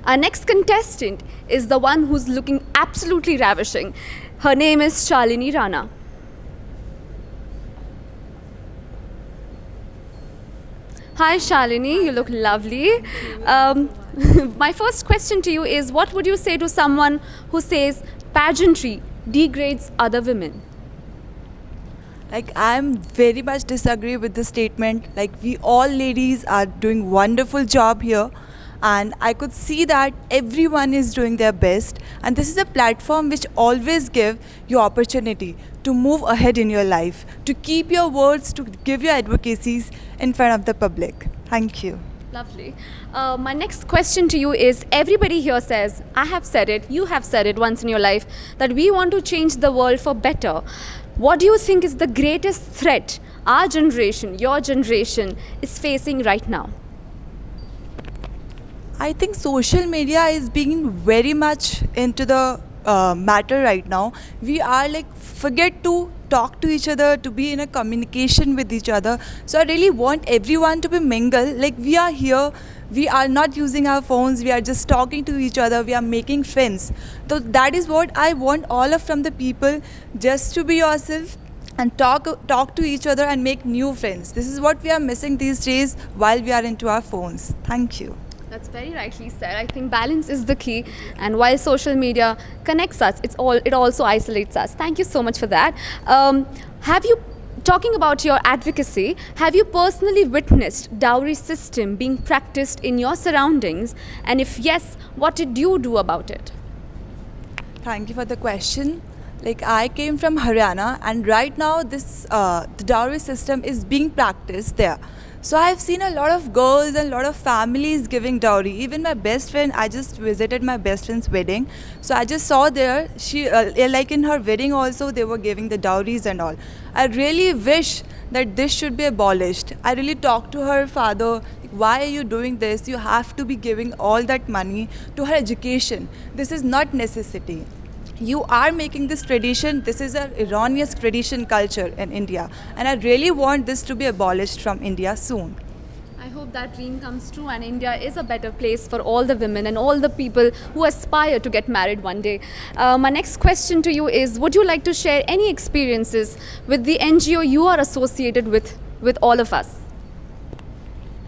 Our next contestant is the one who's looking absolutely ravishing. Her name is Shalini Rana. Hi Shalini, you look lovely. My first question to you is, what would you say to someone who says pageantry degrades other women? Like, I'm very much disagree with the statement. Like, we all ladies are doing wonderful job here, and I could see that everyone is doing their best, and this is a platform which always give you opportunity to move ahead in your life, to keep your words, to give your advocacies in front of the public. Thank you. Lovely. My next question to you is, everybody here says, I have said it, you have said it once in your life, that we want to change the world for better. What do you think is the greatest threat our generation, your generation, is facing right now? I think social media is being very much into the matter right now. We are like forget to talk to each other, to be in a communication with each other. So I really want everyone to be mingle. Like, we are here, we are not using our phones. We are just talking to each other. We are making friends. So that is what I want all of from the people. Just to be yourself and talk to each other and make new friends. This is what we are missing these days while we are into our phones. Thank you. That's very rightly said. I think balance is the key, and while social media connects us, it also isolates us. Thank you so much for that. Have you, talking about your advocacy, have you personally witnessed dowry system being practiced in your surroundings? And if yes, what did you do about it? Thank you for the question. Like, I came from Haryana, and right now this the dowry system is being practiced there. So I've seen a lot of girls and a lot of families giving dowry. Even my best friend, I just visited my best friend's wedding. So I just saw there, she like in her wedding also they were giving the dowries and all. I really wish that this should be abolished. I really talked to her father, like, why are you doing this? You have to be giving all that money to her education. This is not necessity. You are making this tradition. This is an erroneous tradition culture in India, and I really want this to be abolished from India soon. I hope that dream comes true and India is a better place for all the women and all the people who aspire to get married one day. My next question to you is, would you like to share any experiences with the NGO you are associated with all of us?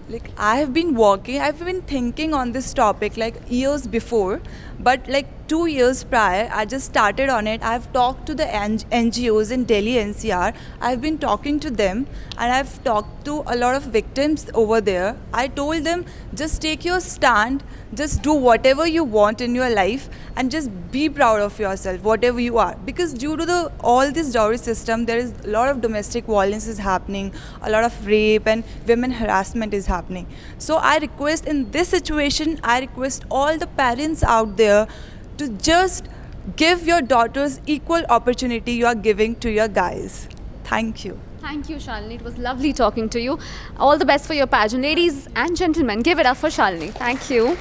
Like, I've been thinking on this topic like years before, but like 2 years prior, I just started on it. I've talked to the NGOs in Delhi NCR. I've been talking to them, and I've talked to a lot of victims over there. I told them, just take your stand, just do whatever you want in your life, and just be proud of yourself, whatever you are. Because due to all this dowry system, there is a lot of domestic violence is happening, a lot of rape and women harassment is happening. So I request, in this situation, I request all the parents out there to just give your daughters equal opportunity you are giving to your guys. Thank you. Thank you, Shalini. It was lovely talking to you. All the best for your pageant. Ladies and gentlemen, give it up for Shalini. Thank you.